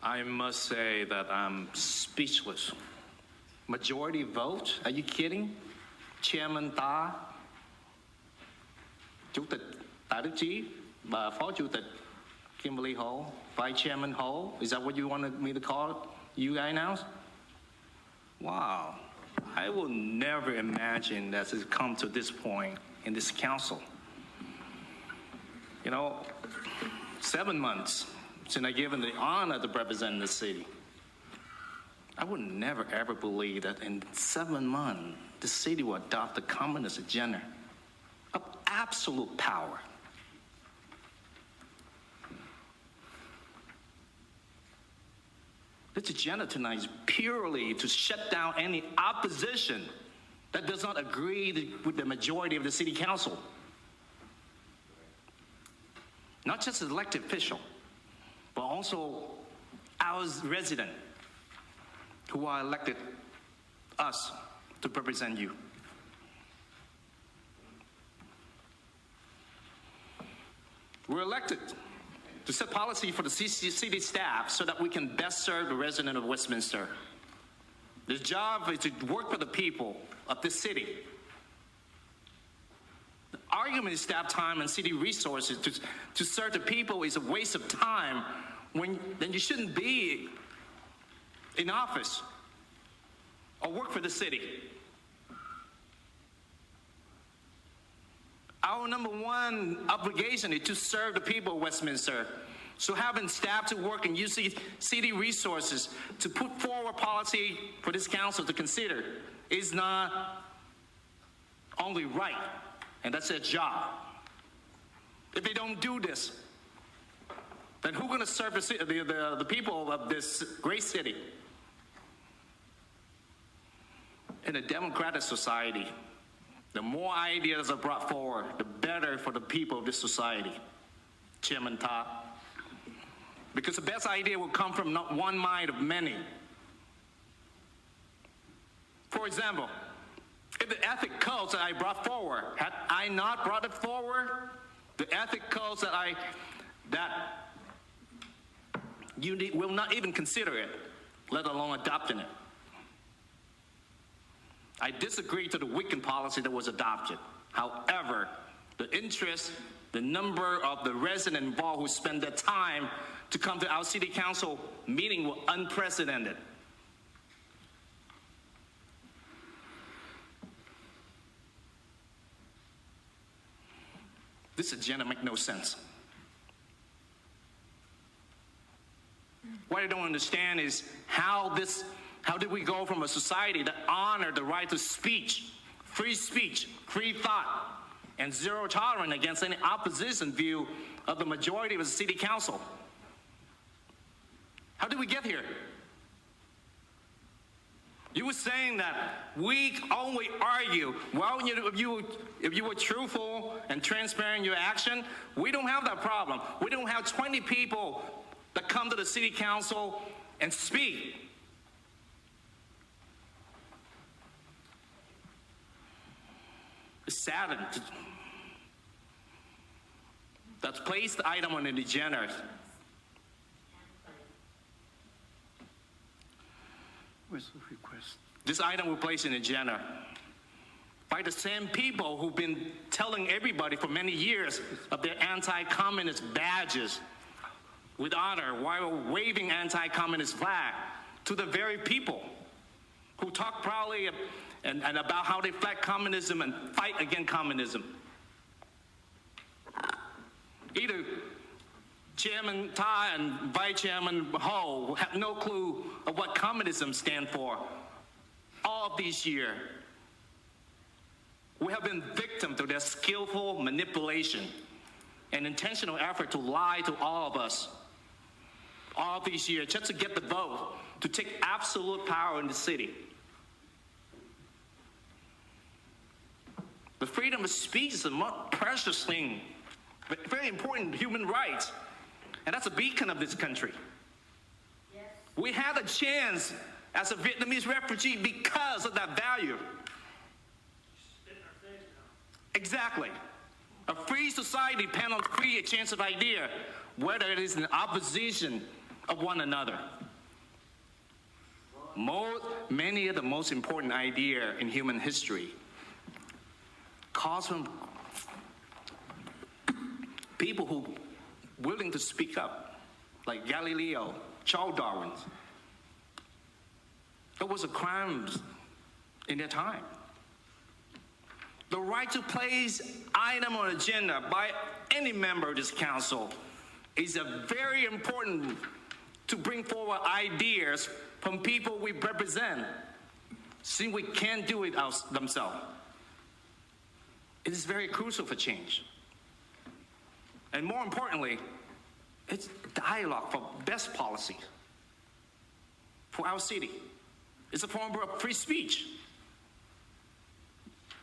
I must say that I'm speechless. Majority vote? Are you kidding? Chairman Ta, Chủ tịch Tạ Đức Chí, bà Phó Chủ tịch Kimberly Ho, Vice Chairman Ho. Is that what you wanted me to call you guys now? Wow. I will never imagine that it's come to this point in this council. You know, 7 months since I given the honor to represent the city. I would never ever believe that in 7 months, the city will adopt the communist agenda of absolute power. This agenda tonight is purely to shut down any opposition that does not agree with the majority of the city council. Not just an elected official, but also our residents who are elected us to represent you. We're elected to set policy for the city staff so that we can best serve the resident of Westminster. The job is to work for the people of this city. The argument is staff time and city resources to serve the people is a waste of time then you shouldn't be in office or work for the city. Our number one obligation is to serve the people of Westminster. So having staff to work and use city resources to put forward policy for this council to consider is not only right, and that's their job. If they don't do this, then who's going to serve the people of this great city? In a democratic society, the more ideas are brought forward, the better for the people of this society. Chairman Ta. Because the best idea will come from not one mind of many. For example, if the ethic codes that I brought forward, had I not brought it forward, the ethic codes that you will not even consider it, let alone adopting it. I disagree to the weakened policy that was adopted. However, the interest, the number of the residents involved who spend their time to come to our city council meeting were unprecedented. This agenda makes no sense. What I don't understand is how did we go from a society that honored the right to speech, free thought, and zero tolerance against any opposition view of the majority of the city council? How did we get here? You were saying that we only argue. Well, if you were truthful and transparent in your action, we don't have that problem. We don't have 20 people that come to the city council and speak. It's saddened. That's placed the item on the agenda. Where's the request? This item will place in the agenda by the same people who've been telling everybody for many years of their anti-communist badges with honor while waving anti-communist flag to the very people who talk proudly and about how they fight communism and fight against communism. Either Chairman Tai and Vice Chairman Ho have no clue of what communism stands for. All of these years, we have been victim to their skillful manipulation and intentional effort to lie to all of us. All of these years, just to get the vote, to take absolute power in the city. The freedom of speech is a most precious thing, but very important human right. And that's a beacon of this country. Yes. We had a chance as a Vietnamese refugee because of that value. Exactly. A free society depends on free exchange of idea, whether it is in opposition of one another. Many of the most important ideas in human history comes from people who willing to speak up, like Galileo, Charles Darwin. There was a crime in their time. The right to place item on agenda by any member of this council is a very important to bring forward ideas from people we represent, since we can't do it themselves. It is very crucial for change. And more importantly, it's dialogue for best policy for our city. It's a form of free speech.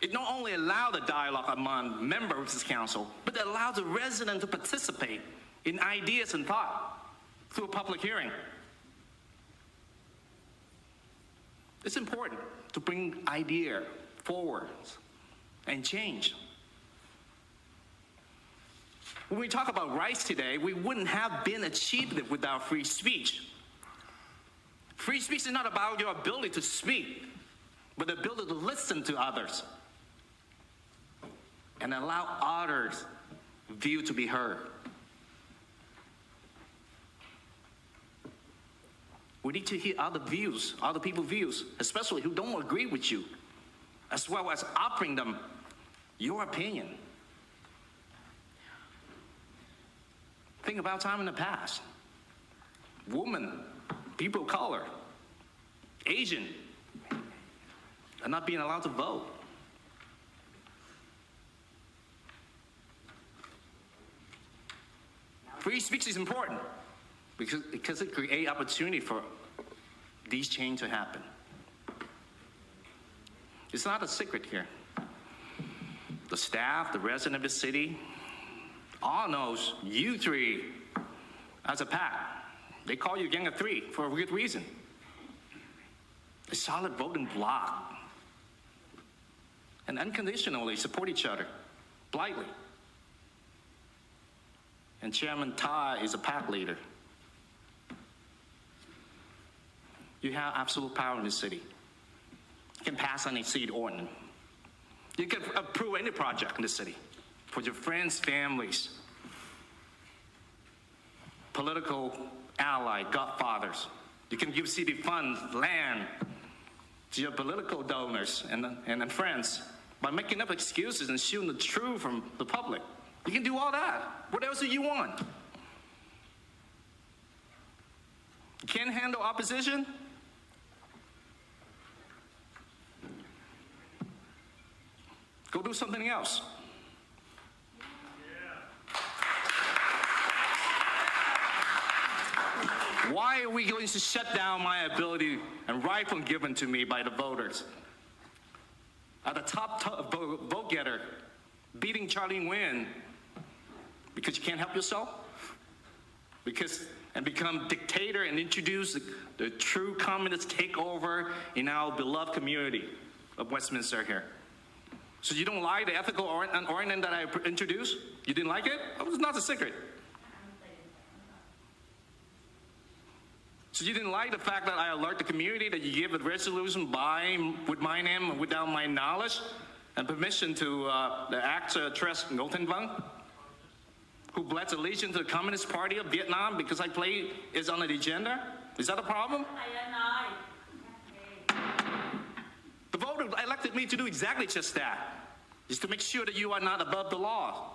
It not only allows the dialogue among members of this council, but it allows the resident to participate in ideas and thought through a public hearing. It's important to bring idea forward and change. When we talk about rights today, we wouldn't have been achieved it without free speech. Free speech is not about your ability to speak, but the ability to listen to others and allow others' view to be heard. We need to hear other views, other people's views, especially who don't agree with you, as well as offering them your opinion. Think about time in the past. Women, people of color, Asian, are not being allowed to vote. Free speech is important because it creates opportunity for these change to happen. It's not a secret here. The staff, the resident of the city, all knows you three as a pack. They call you Gang of Three for a good reason. A solid voting bloc. And unconditionally support each other, blindly. And Chairman Tai is a pack leader. You have absolute power in the city. You can pass any city ordinance. You can approve any project in the city for your friends, families, political ally, godfathers. You can give city funds, land to your political donors and friends by making up excuses and shielding the truth from the public. You can do all that. What else do you want? You can't handle opposition? Go do something else. Why are we going to shut down my ability and right from given to me by the voters? At the top vote getter, beating Chi Nguyen because you can't help yourself? And become dictator and introduce the true communist takeover in our beloved community of Westminster here. So you don't like the ethical ordinance that I introduced? You didn't like it? It was not a secret. So you didn't like the fact that I alert the community that you give a resolution with my name and without my knowledge and permission to the actor Tres Ngô Thanh, who pledged allegiance to the Communist Party of Vietnam because I play is on the agenda? Is that a problem? The voters elected me to do exactly just that, is to make sure that you are not above the law.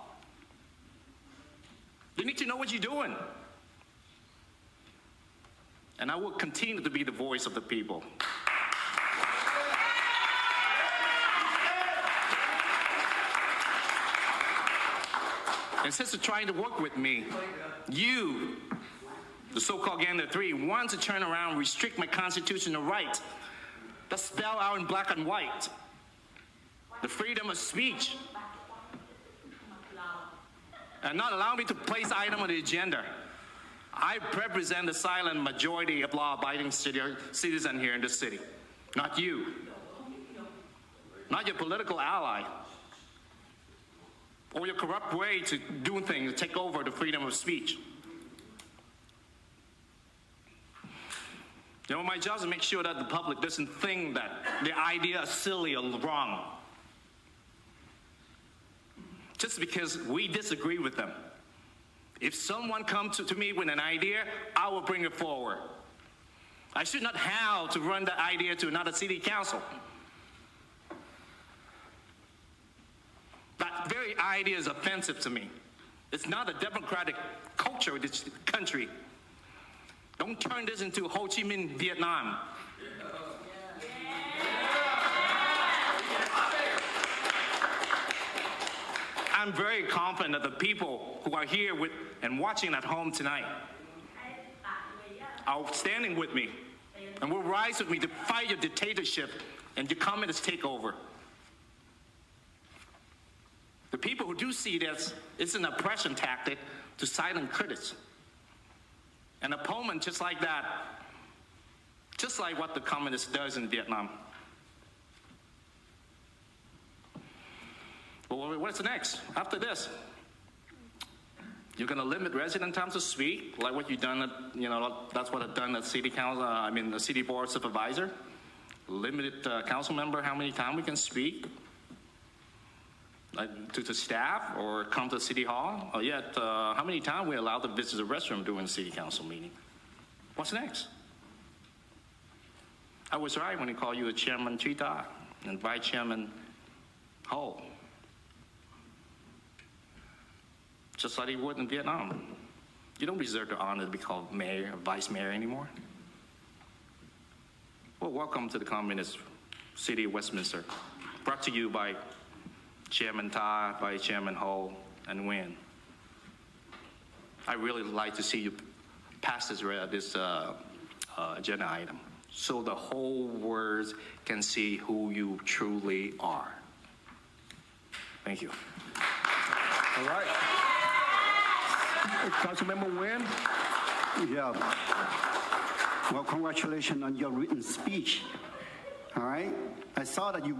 You need to know what you're doing. And I will continue to be the voice of the people. And since you're trying to work with me, you, the so-called Gang of Three, want to turn around and restrict my constitutional right. That's spelled out in black and white. The freedom of speech. And not allow me to place item on the agenda. I represent the silent majority of law-abiding citizens here in this city. Not you. Not your political ally. Or your corrupt way to do things, to take over the freedom of speech. You know, my job is to make sure that the public doesn't think that the idea is silly or wrong. Just because we disagree with them. If someone comes to me with an idea, I will bring it forward. I should not have to run that idea to another city council. That very idea is offensive to me. It's not a democratic culture of this country. Don't turn this into Ho Chi Minh, Vietnam. I'm very confident that the people who are here with and watching at home tonight are standing with me and will rise with me to fight your dictatorship and your communist takeover. The people who do see this, it's an oppression tactic to silence critics. An opponent just like that, just like what the communist does in Vietnam. Well, what's next? After this, you're going to limit resident time to speak, like what you've done. That's what I've done at City Council. The City Board Supervisor. Limited council member how many times we can speak to the staff or come to City Hall. Or yet, how many times we allowed to visit the restroom during the City Council meeting? What's next? I was right when he called you a Chairman Chi Do and Vice Chairman Ho. Just like he would in Vietnam. You don't deserve the honor to be called mayor or vice mayor anymore. Well, welcome to the Communist City of Westminster. Brought to you by Chairman Tai, Vice Chairman Ho, and Nguyen. I really like to see you pass this agenda item so the whole world can see who you truly are. Thank you. All right. Councilmember Nguyen. Yeah. Well, congratulations on your written speech. All right. I saw that you